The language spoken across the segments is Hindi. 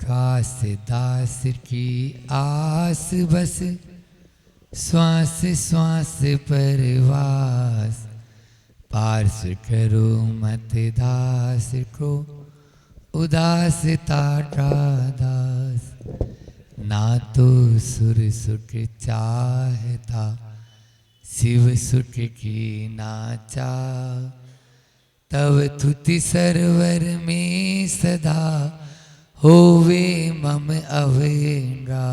खास दास की आस बस, श्वास श्वास परवास, पार्श करो मत दास को, उदास टाटा दास। ना तो सुर सुख चाहता, शिव सुख की नाचा, तब तुति सरवर में सदा, होवे मम अवेगा।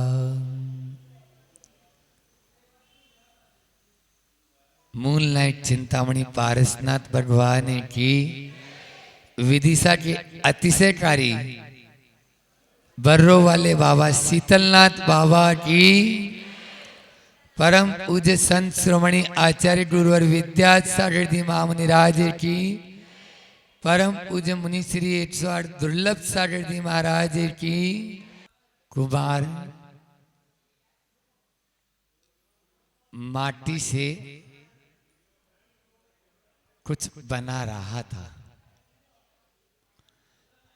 मूनलाइट चिंतामणि पारसनाथ भगवान की, विदिशा के अतिशयकारी बर्रो वाले बाबा शीतलनाथ बाबा की, परम पूज्य संत श्रोमणी आचार्य गुरुवर विद्यासागर जी महामुनि राज की, परम पूज्य मुनि श्री 108 दुर्लभ सागर जी महाराज की। कुमार माटी से कुछ बना रहा था,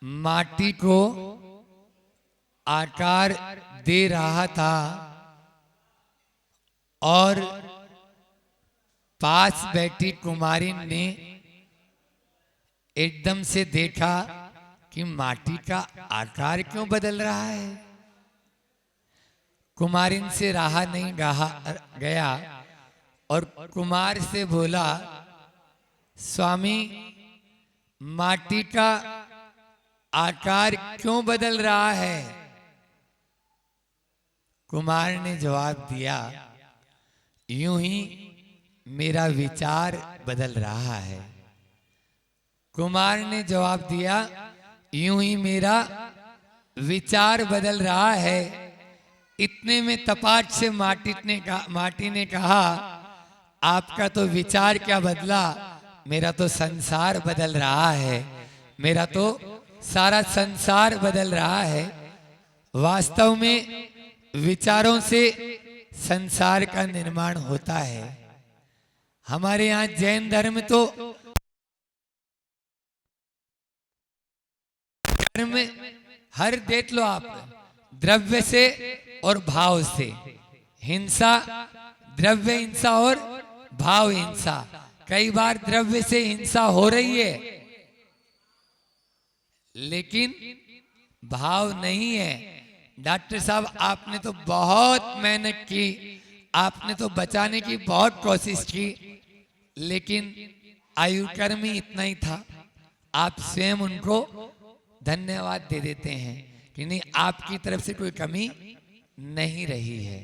माटी को आकार दे रहा था और पास बैठी कुमारी ने एकदम से देखा कि माटी का आकार क्यों बदल रहा है। कुमारिन से रहा नहीं गया और कुमार से बोला, स्वामी माटी का आकार क्यों बदल रहा है। कुमार ने जवाब दिया, यूं ही मेरा विचार बदल रहा है। कुमार ने जवाब दिया, यूं ही मेरा विचार बदल रहा है। इतने में तपाट से माटी ने कहा, आपका तो विचार क्या बदला, मेरा तो संसार बदल रहा है, मेरा तो सारा संसार बदल रहा है। वास्तव में विचारों से संसार का निर्माण होता है। हमारे यहाँ जैन धर्म तो धर्म हर देख लो आप, द्रव्य से और भाव से, हिंसा, द्रव्य हिंसा और भाव हिंसा। कई बार द्रव्य से हिंसा हो रही है लेकिन भाव नहीं है। डॉक्टर साहब आपने तो बहुत मेहनत की, आपने तो बचाने की बहुत कोशिश की, लेकिन आयु कर्म ही इतना ही था। आप स्वयं उनको धन्यवाद दे देते हैं कि नहीं, आपकी तरफ से कोई कमी नहीं रही है,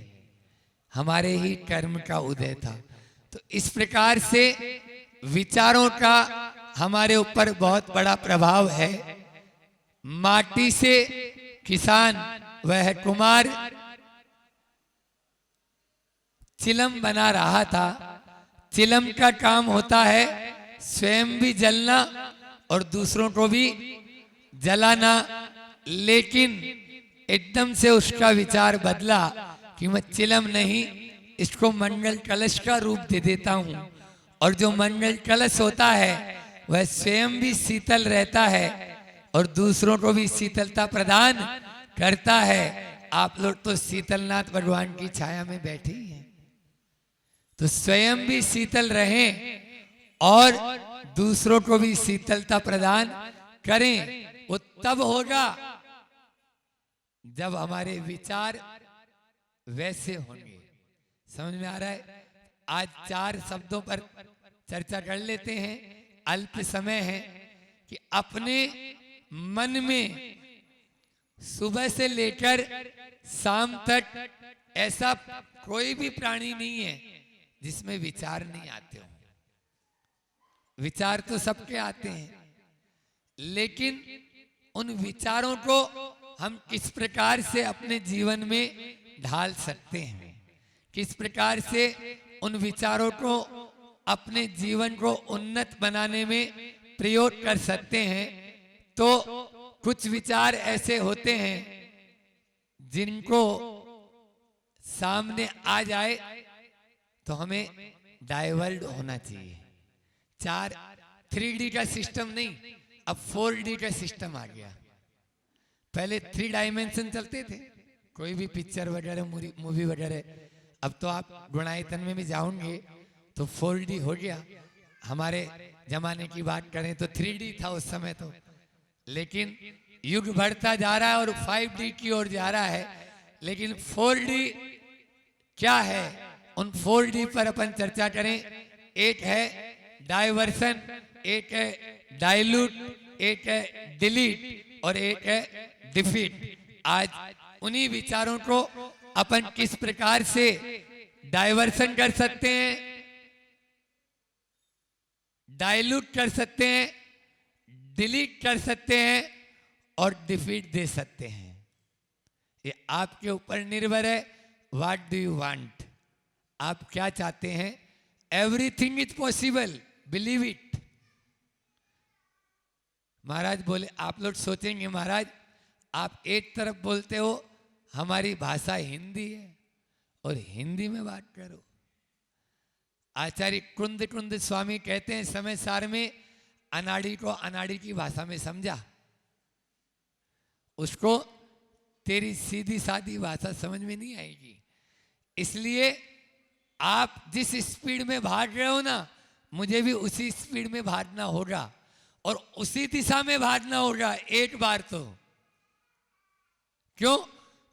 हमारे ही कर्म का उदय था। तो इस प्रकार से विचारों का हमारे ऊपर बहुत बड़ा प्रभाव है। माटी से किसान, वह कुमार चिलम बना रहा था। चिलम का काम होता है स्वयं भी जलना और दूसरों को भी जलाना, लेकिन एकदम से उसका विचार बदला कि मैं चिलम नहीं, इसको मंगल कलश का रूप दे देता हूं। और जो मंगल कलश होता है वह स्वयं भी शीतल रहता है और दूसरों को भी शीतलता प्रदान करता है। आप लोग तो शीतलनाथ भगवान की छाया में बैठे ही हैं, तो स्वयं भी शीतल रहें और दूसरों को भी शीतलता प्रदान करें। वो तब होगा जब हमारे विचार वैसे होंगे। समझ में आ रहा है? आज 4 शब्दों पर चर्चा कर लेते हैं, अल्प समय है, कि अपने मन में सुबह से लेकर शाम तक ऐसा कोई भी प्राणी नहीं है जिसमें विचार नहीं आते हो। विचार तो सबके आते हैं, लेकिन उन विचारों को हम किस प्रकार से अपने जीवन में ढाल सकते हैं, किस प्रकार से उन विचारों को अपने जीवन को उन्नत बनाने में प्रयोग कर सकते हैं। तो कुछ विचार ऐसे होते हैं जिनको सामने आ जाए तो हमें डाइवर्ट होना चाहिए। 3D का सिस्टम नहीं, अब 4D का सिस्टम आ गया। पहले 3 डायमेंशन चलते थे, कोई भी पिक्चर वगैरह मूवी वगैरह। अब तो आप गुणायतन में भी जाओगे तो 4D हो गया। हमारे जमाने की बात करें तो 3D था उस समय तो। लेकिन युग बढ़ता जा रहा है और 5D की ओर जा रहा है। लेकिन 4D क्या है, उन 4D पर अपन चर्चा करें। एक है डाइवर्सन, एक है डाइल्यूट, एक है डिलीट और एक है डिफीट। आज उन्हीं विचारों को अपन किस प्रकार से डाइवर्सन कर सकते हैं, डाइल्यूट कर सकते हैं, डिलीट कर सकते हैं और डिफीट दे सकते हैं। ये आपके ऊपर निर्भर है। व्हाट डू यू वांट, आप क्या चाहते हैं। Everything is possible, believe it. महाराज बोले, आप लोग सोचेंगे महाराज आप एक तरफ बोलते हो, हमारी भाषा हिंदी है और हिंदी में बात करो। आचार्य कुंद कुंद स्वामी कहते हैं समय सार में अनाड़ी को अनाड़ी की भाषा में समझा, उसको तेरी सीधी सादी भाषा समझ में नहीं आएगी। इसलिए आप जिस स्पीड में भाग रहे हो ना, मुझे भी उसी स्पीड में भागना होगा और उसी दिशा में भागना होगा एक बार तो। क्यों?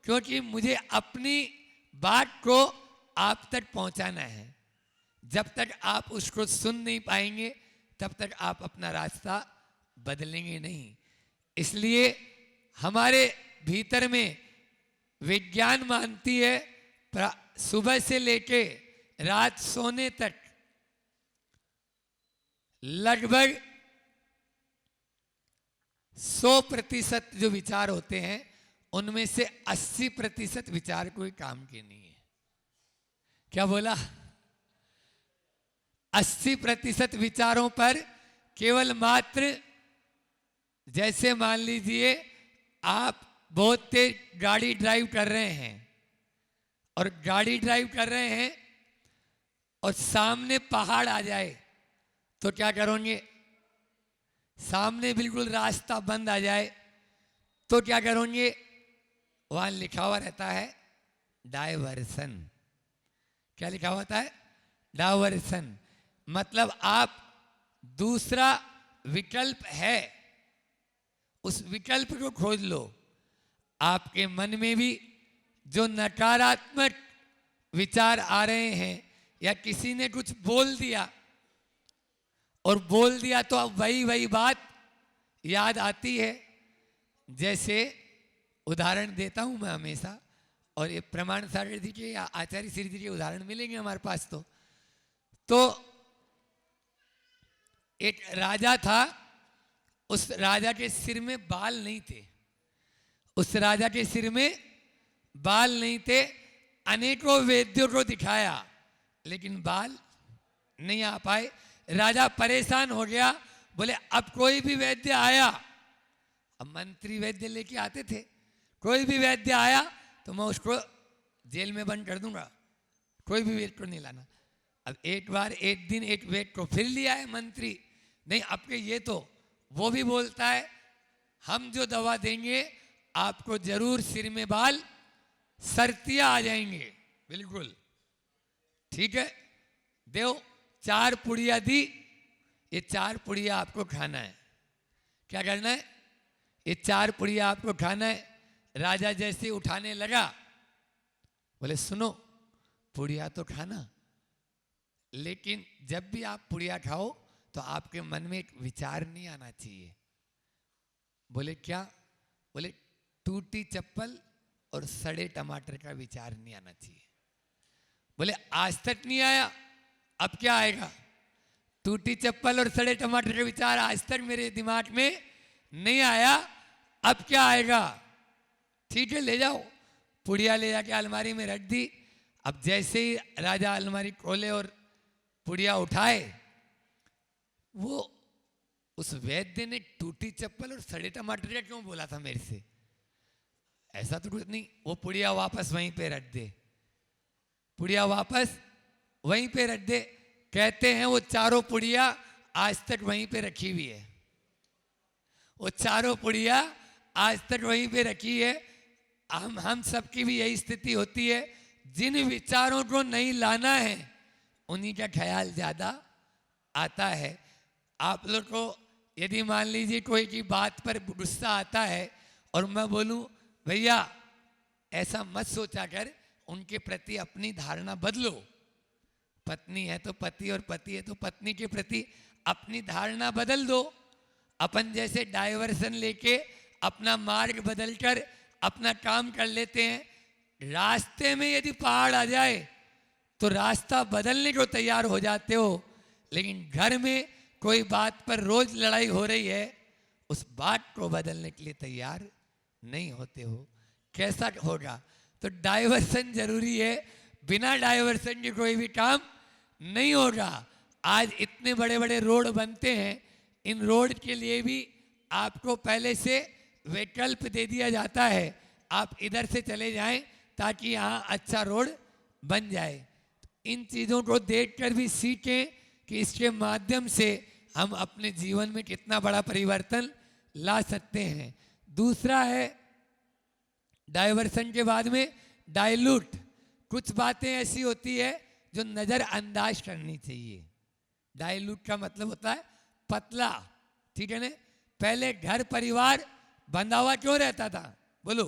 क्योंकि मुझे अपनी बात को आप तक पहुंचाना है। जब तक आप उसको सुन नहीं पाएंगे तब तक आप अपना रास्ता बदलेंगे नहीं। इसलिए हमारे भीतर में विज्ञान मानती है सुबह से लेके रात सोने तक लगभग 100% जो विचार होते हैं उनमें से 80% विचार कोई काम के नहीं है। क्या बोला? 80% विचारों पर केवल मात्र, जैसे मान लीजिए आप बहुत तेज गाड़ी ड्राइव कर रहे हैं और गाड़ी ड्राइव कर रहे हैं और सामने पहाड़ आ जाए तो क्या करोगे? सामने बिल्कुल रास्ता बंद आ जाए तो क्या करोगे? वहां लिखा हुआ रहता है डायवर्सन। क्या लिखा हुआ है? डायवर्सन। मतलब आप दूसरा विकल्प है, उस विकल्प को खोज लो। आपके मन में भी जो नकारात्मक विचार आ रहे हैं या किसी ने कुछ बोल दिया और बोल दिया तो अब वही बात याद आती है। जैसे उदाहरण देता हूं मैं हमेशा, और ये प्रमाण सागर जी के या आचार्य श्री जी के उदाहरण मिलेंगे हमारे पास। तो एक राजा था, उस राजा के सिर में बाल नहीं थे। उस राजा के सिर में बाल नहीं थे। अनेकों वैद्यों को दिखाया लेकिन बाल नहीं आ पाए। राजा परेशान हो गया, बोले अब कोई भी वैद्य आया, अब मंत्री वैद्य लेके आते थे, कोई भी वैद्य आया तो मैं उसको जेल में बंद कर दूंगा, कोई भी वैद्य को नहीं लाना। अब एक बार एक दिन एक वैद्य को फिर लिया है मंत्री, नहीं आपके ये तो वो भी बोलता है हम जो दवा देंगे आपको जरूर सिर में बाल सर्तियां आ जाएंगे। बिल्कुल ठीक है, देव 4 पुड़िया दी, ये 4 पुड़िया आपको खाना है। क्या करना है? ये 4 पुड़िया आपको खाना है। राजा जैसे उठाने लगा, बोले सुनो पुड़िया तो खाना, लेकिन जब भी आप पुड़िया खाओ तो आपके मन में एक विचार नहीं आना चाहिए। बोले क्या? बोले टूटी चप्पल और सड़े टमाटर का विचार नहीं आना चाहिए। बोले आज तक नहीं आया, अब क्या आएगा? टूटी चप्पल और सड़े टमाटर का विचार आज तक मेरे दिमाग में नहीं आया, अब क्या आएगा? ठीक है ले जाओ। पुड़िया ले जाके अलमारी में रख दी। अब जैसे ही राजा अलमारी खोले और पुड़िया उठाए, वो उस वैद्य ने टूटी चप्पल और सड़े टमाटर का क्यों बोला था मेरे से? ऐसा तो कुछ नहीं। वो पुड़िया वापस वहीं पे रख दे, पुड़िया वापस वहीं पे रख दे। कहते हैं वो 4 पुड़िया आज तक वहीं पे रखी हुई है। वो 4 पुड़िया आज तक वहीं पे रखी है। हम सबकी भी यही स्थिति होती है। जिन विचारों को नहीं लाना है उन्हीं का ख्याल ज़्यादा आता है। आप लोग को यदि मान लीजिए कोई की बात पर गुस्सा आता है और मैं बोलूं भैया ऐसा मत सोचा कर, उनके प्रति अपनी धारणा बदलो। पत्नी है तो पति और पति है तो पत्नी के प्रति अपनी धारणा बदल दो। अपन जैसे डाइवर्सन लेके अपना मार्ग बदलकर अपना काम कर लेते हैं। रास्ते में यदि पहाड़ आ जाए तो रास्ता बदलने को तैयार हो जाते हो, लेकिन घर में कोई बात पर रोज लड़ाई हो रही है, उस बात को बदलने के लिए तैयार नहीं होते हो। कैसा होगा? तो डाइवर्सन जरूरी है। बिना डाइवर्सन के कोई भी काम नहीं होगा। आज इतने बड़े बड़े रोड बनते हैं, इन रोड के लिए भी आपको पहले से विकल्प दे दिया जाता है, आप इधर से चले जाएं ताकि यहाँ अच्छा रोड बन जाए। इन चीज़ों को देखकर भी सीखें कि इसके माध्यम से हम अपने जीवन में कितना बड़ा परिवर्तन ला सकते हैं। दूसरा है डाइवर्सन के बाद में डाइल्यूट। कुछ बातें ऐसी होती है जो नज़रअंदाज करनी चाहिए। डाइल्यूट का मतलब होता है पतला, ठीक है ना। पहले घर परिवार बंधा हुआ क्यों रहता था? बोलो,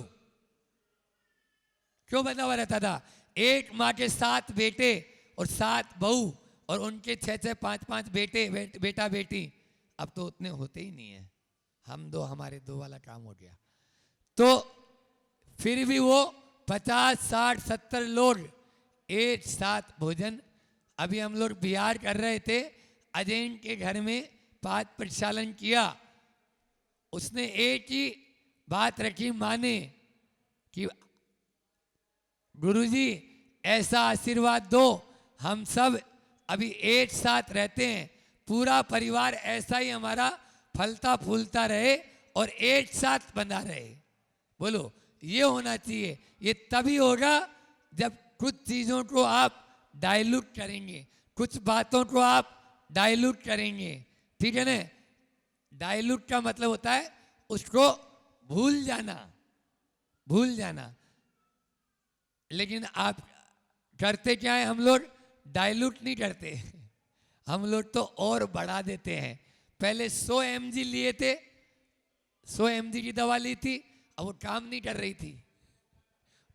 क्यों बंधा हुआ रहता था? एक माँ के 7 बेटे और 7 बहू और उनके 6-6, 5-5 बेटा बेटी। अब तो उतने होते ही नहीं है, हम 2 हमारे 2 वाला काम हो गया। तो फिर भी वो 50, 60, 70 लोग एक साथ भोजन। अभी हम लोग बिहार कर रहे थे, अजैन के घर में पाठ प्रक्षालन किया। उसने एक ही बात रखी माँ ने कि गुरुजी ऐसा आशीर्वाद दो, हम सब अभी एक साथ रहते हैं, पूरा परिवार ऐसा ही हमारा फलता फूलता रहे और एक साथ बना रहे। बोलो, ये होना चाहिए। ये तभी होगा जब कुछ चीज़ों को आप डाइल्यूट करेंगे, कुछ बातों को आप डाइल्यूट करेंगे, ठीक है ना। डाइल्यूट का मतलब होता है उसको भूल जाना, भूल जाना। लेकिन आप करते क्या है? हम लोग डाइल्यूट नहीं करते, हम लोग तो और बढ़ा देते हैं। पहले 100 mg लिए थे, 100 mg की दवा ली थी, अब वो काम नहीं कर रही थी।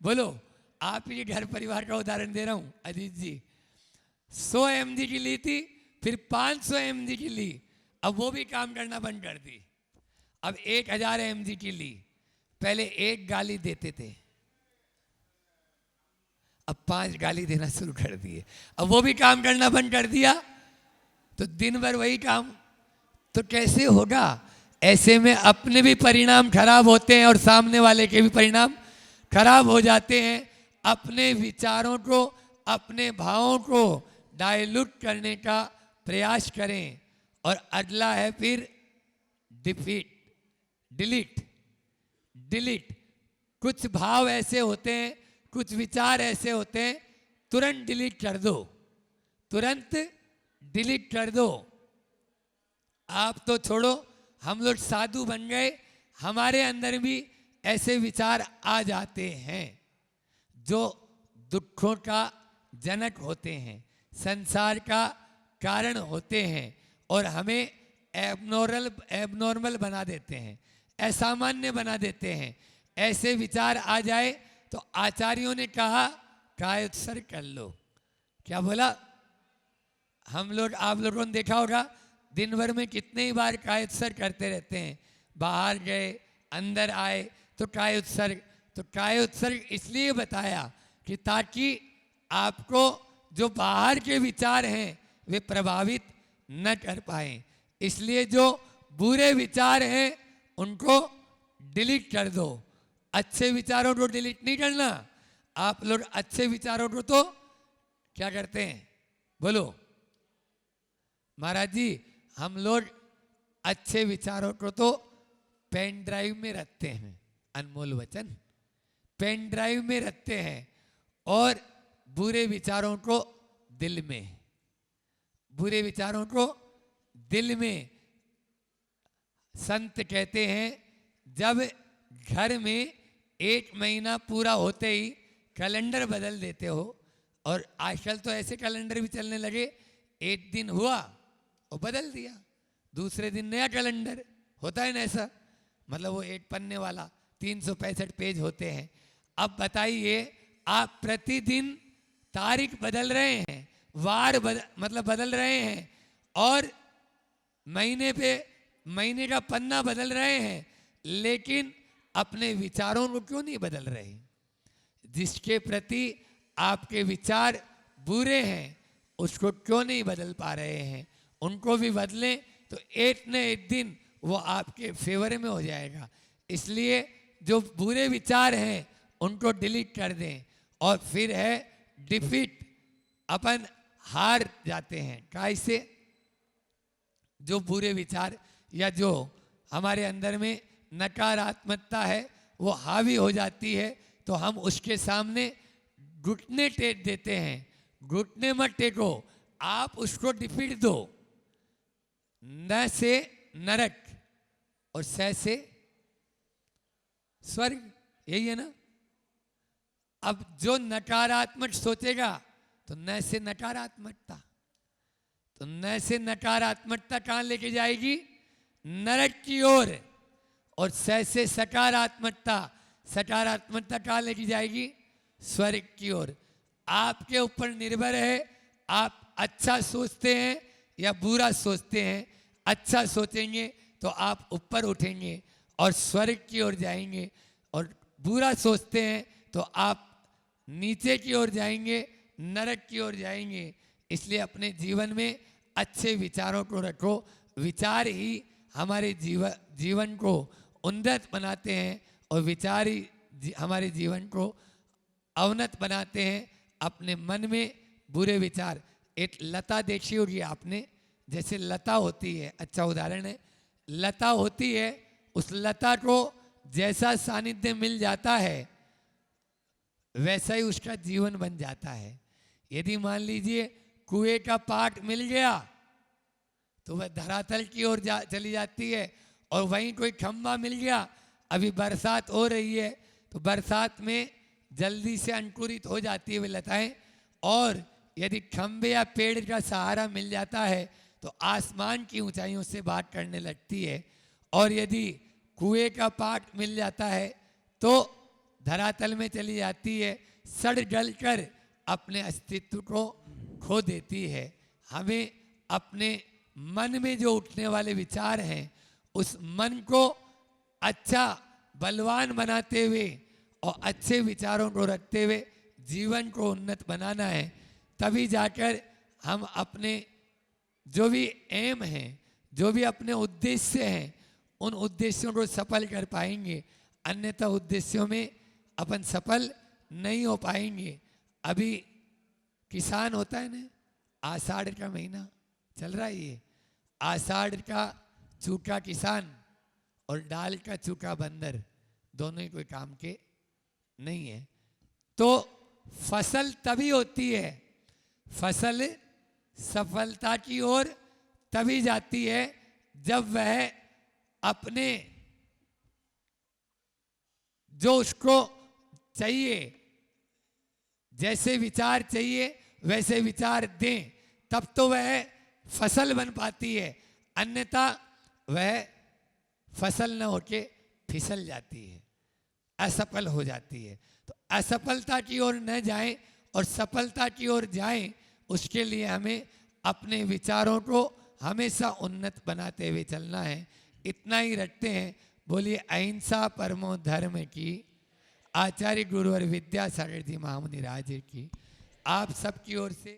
बोलो, आप ही घर परिवार का उदाहरण दे रहा हूं अजीत जी। 100 mg की ली थी, फिर 500 mg की ली, अब वो भी काम करना बंद कर दी। अब 1000 mg की ली। पहले 1 गाली देते थे, अब 5 गाली देना शुरू कर दिए, अब वो भी काम करना बंद कर दिया। तो दिन भर वही काम, तो कैसे होगा? ऐसे में अपने भी परिणाम खराब होते हैं और सामने वाले के भी परिणाम खराब हो जाते हैं। अपने विचारों को, अपने भावों को डाइल्यूट करने का प्रयास करें। और अगला है फिर डिफीट, डिलीट। डिलीट, कुछ भाव ऐसे होते हैं, कुछ विचार ऐसे होते हैं, तुरंत डिलीट कर दो, तुरंत डिलीट कर दो। आप तो छोड़ो, हम लोग साधु बन गए, हमारे अंदर भी ऐसे विचार आ जाते हैं जो दुखों का जनक होते हैं, संसार का कारण होते हैं और हमें एबनॉर्मल बना देते हैं, असामान्य बना देते हैं। ऐसे विचार आ जाए तो आचार्यों ने कहा कायोत्सर्ग कर लो। क्या बोला? हम लोग, आप लोगों ने देखा होगा दिन भर में कितने ही बार कायोत्सर्ग करते रहते हैं। बाहर गए, अंदर आए तो कायोत्सर्ग। तो कायोत्सर्ग इसलिए बताया कि ताकि आपको जो बाहर के विचार हैं वे प्रभावित न कर पाए। इसलिए जो बुरे विचार हैं उनको डिलीट कर दो, अच्छे विचारों को डिलीट नहीं करना। आप लोग अच्छे विचारों को तो क्या करते हैं? बोलो महाराज जी, हम लोग अच्छे विचारों को तो पेन ड्राइव में रखते हैं, अनमोल वचन, पेन ड्राइव में रखते हैं, और बुरे विचारों को दिल में, बुरे विचारों को दिल में। संत कहते हैं जब घर में 1 महीना पूरा होते ही कैलेंडर बदल देते हो। और आजकल तो ऐसे कैलेंडर भी चलने लगे, 1 दिन हुआ और बदल दिया, दूसरे दिन नया कैलेंडर होता है ना ऐसा। मतलब वो 1 पन्ने वाला 365 पेज होते हैं। अब बताइए, आप प्रतिदिन तारीख बदल रहे हैं, वार मतलब बदल रहे हैं, और महीने पे महीने का पन्ना बदल रहे हैं, लेकिन अपने विचारों को क्यों नहीं बदल रहे? जिसके प्रति आपके विचार बुरे हैं उसको क्यों नहीं बदल पा रहे हैं? उनको भी बदलें तो एक न एक दिन वो आपके फेवर में हो जाएगा। इसलिए जो बुरे विचार हैं उनको डिलीट कर दें। और फिर है डिफीट, अपन हार जाते हैं। कैसे? जो बुरे विचार या जो हमारे अंदर में नकारात्मकता है वो हावी हो जाती है, तो हम उसके सामने घुटने टेक देते हैं। घुटने मत टेको, आप उसको डिफीट दो। न से नरक और स से स्वर्ग, यही है ना। अब जो नकारात्मक सोचेगा तो न से नकारात्मकता, तो न से नकारात्मकता कहां लेके जाएगी? नरक की ओर। और स से सकारात्मकता, सकारात्मकता कहां लेके जाएगी? स्वर्ग की ओर। आपके ऊपर निर्भर है, आप अच्छा सोचते हैं या बुरा सोचते हैं। अच्छा सोचेंगे तो आप ऊपर उठेंगे और स्वर्ग की ओर जाएंगे, और बुरा सोचते हैं तो आप नीचे की ओर जाएंगे, नरक की ओर जाएंगे। इसलिए अपने जीवन में अच्छे विचारों को रखो। विचार ही हमारे जीवन को उन्नत बनाते हैं, और विचार ही हमारे जीवन को अवनत बनाते हैं। अपने मन में बुरे विचार, एक लता देखी होगी आपने, जैसे लता होती है, अच्छा उदाहरण है, लता होती है, उस लता को जैसा सानिध्य मिल जाता है वैसा ही उसका जीवन बन जाता है। यदि मान लीजिए कुएं का पाट मिल गया तो वह धरातल की ओर चली जाती है, और वहीं कोई खंभा मिल गया, अभी बरसात हो रही है तो बरसात में जल्दी से अंकुरित हो जाती है वे लताएं। और यदि खंभे या पेड़ का सहारा मिल जाता है तो आसमान की ऊंचाइयों से बात करने लगती है। और यदि कुएं का पाट मिल जाता है तो धरातल में चली जाती है, सड़ गल कर अपने अस्तित्व को खो देती है। हमें अपने मन में जो उठने वाले विचार हैं उस मन को अच्छा बलवान बनाते हुए और अच्छे विचारों को रखते हुए जीवन को उन्नत बनाना है। तभी जाकर हम अपने जो भी एम हैं, जो भी अपने उद्देश्य हैं, उन उद्देश्यों को सफल कर पाएंगे। अन्यथा उद्देश्यों में अपन सफल नहीं हो पाएंगे। अभी किसान होता है ना, आषाढ़ का महीना चल रहा है, ये आषाढ़ का चूका किसान और डाल का चूका बंदर दोनों ही कोई काम के नहीं है। तो फसल तभी होती है, फसल सफलता की ओर तभी जाती है जब वह अपने जो उसको चाहिए, जैसे विचार चाहिए वैसे विचार दें, तब तो वह फसल बन पाती है। अन्यथा वह फसल न होके फिसल जाती है, असफल हो जाती है। तो असफलता की ओर न जाएं और सफलता की ओर जाएं, उसके लिए हमें अपने विचारों को हमेशा उन्नत बनाते हुए चलना है। इतना ही रखते हैं। बोलिए अहिंसा परमो धर्म की, आचार्य गुरुवर विद्यासागर जी महामुनि राज की। आप सबकी ओर से